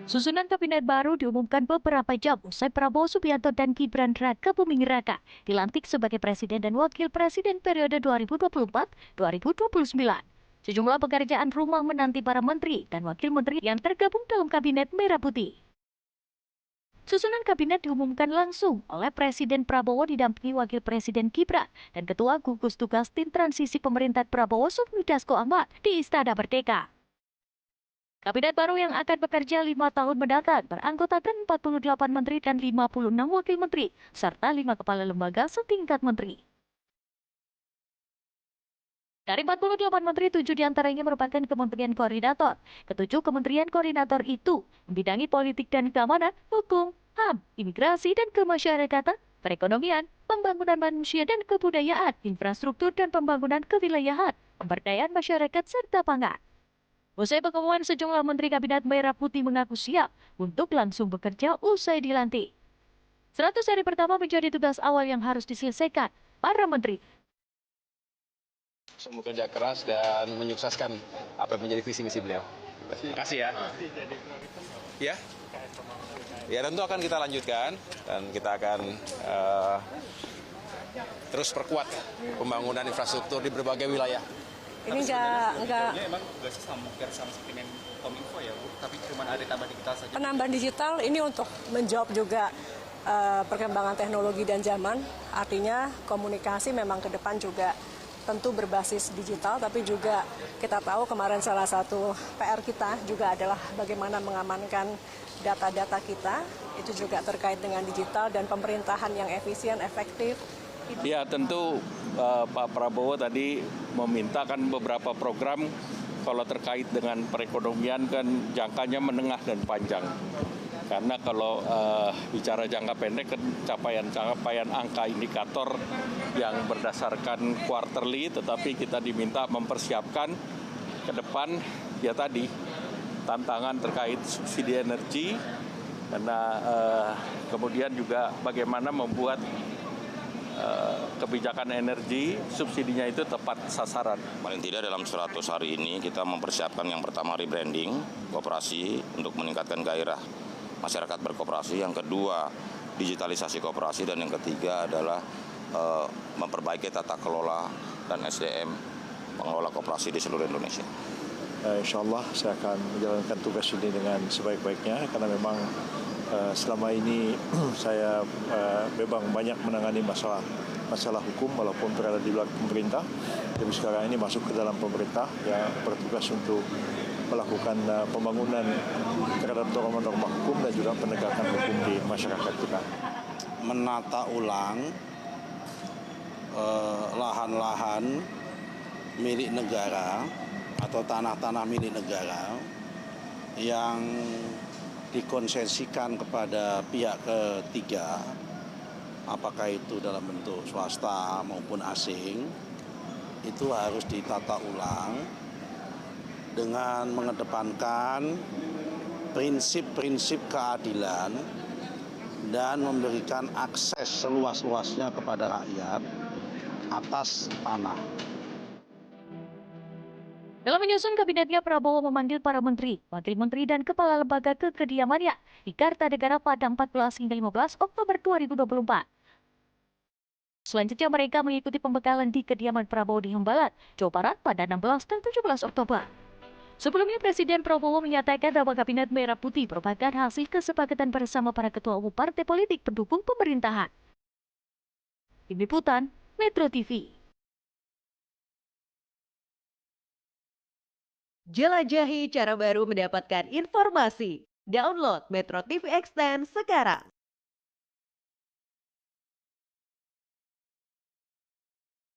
Susunan kabinet baru diumumkan beberapa jam usai Prabowo Subianto dan Gibran Raka Buming Raka dilantik sebagai presiden dan wakil presiden periode 2024-2029. Sejumlah pekerjaan rumah menanti para menteri dan wakil menteri yang tergabung dalam kabinet Merah Putih. Susunan kabinet diumumkan langsung oleh Presiden Prabowo didampingi Wakil Presiden Gibran dan Ketua Gugus Tugas Tim Transisi Pemerintahan Prabowo Sufmi Dasko Ahmad di Istana Merdeka. Kabinet baru yang akan bekerja 5 tahun mendatang beranggotakan 48 menteri dan 56 wakil menteri, serta 5 kepala lembaga setingkat menteri. Dari 48 menteri, 7 diantaranya merupakan kementerian koordinator. Ketujuh kementerian koordinator itu membidangi politik dan keamanan, hukum, HAM, imigrasi dan kemasyarakatan, perekonomian, pembangunan manusia dan kebudayaan, infrastruktur dan pembangunan kewilayahan, pemberdayaan masyarakat, serta pangan. Usai pengumuman, sejumlah menteri kabinet Merah Putih mengaku siap untuk langsung bekerja usai dilantik. 100 hari pertama menjadi tugas awal yang harus diselesaikan para menteri. Bekerja keras dan menyukseskan apa yang menjadi visi misi beliau. Terima kasih ya. Ya tentu akan kita lanjutkan dan kita akan terus perkuat pembangunan infrastruktur di berbagai wilayah. Ini enggak emang tugasnya sama seperti Menkominfo ya Bu, tapi cuma ada tambah digital saja. penambahan digital ini untuk menjawab juga perkembangan teknologi dan zaman. Artinya komunikasi memang ke depan juga tentu berbasis digital, tapi juga kita tahu kemarin salah satu PR kita juga adalah bagaimana mengamankan data-data kita. Itu juga terkait dengan digital dan pemerintahan yang efisien, efektif. Ya tentu Pak Prabowo tadi meminta kan beberapa program kalau terkait dengan perekonomian kan jangkanya menengah dan panjang. Karena kalau bicara jangka pendek kan capaian angka indikator yang berdasarkan quarterly, tetapi kita diminta mempersiapkan ke depan ya tadi tantangan terkait subsidi energi, karena kemudian juga bagaimana membuat kebijakan energi subsidinya itu tepat sasaran. Paling tidak dalam 100 hari ini kita mempersiapkan yang pertama rebranding koperasi untuk meningkatkan gairah masyarakat berkoperasi, yang kedua digitalisasi koperasi, dan yang ketiga adalah memperbaiki tata kelola dan SDM pengelola koperasi di seluruh Indonesia. Insya Allah saya akan menjalankan tugas ini dengan sebaik-baiknya karena memang selama ini saya memang banyak menangani masalah hukum walaupun berada di luar pemerintah. Tapi sekarang ini masuk ke dalam pemerintah yang bertugas untuk melakukan pembangunan terhadap norma-norma hukum dan juga penegakan hukum di masyarakat kita. Menata ulang lahan-lahan milik negara atau tanah-tanah milik negara yang dikonsesikan kepada pihak ketiga, apakah itu dalam bentuk swasta maupun asing, itu harus ditata ulang dengan mengedepankan prinsip-prinsip keadilan dan memberikan akses seluas-luasnya kepada rakyat atas tanah. Dalam menyusun kabinetnya, Prabowo memanggil para menteri, wakil menteri, dan kepala lembaga ke kediamannya di Kartanegara pada 14 hingga 15 Oktober 2024. Selanjutnya mereka mengikuti pembekalan di kediaman Prabowo di Hambalat, Jawa Barat pada 16 dan 17 Oktober. Sebelumnya Presiden Prabowo menyatakan bahwa Kabinet Merah Putih merupakan hasil kesepakatan bersama para ketua umum partai politik pendukung pemerintahan. Tim Liputan, Metro TV. Jelajahi cara baru mendapatkan informasi. Download Metro TV Extend sekarang.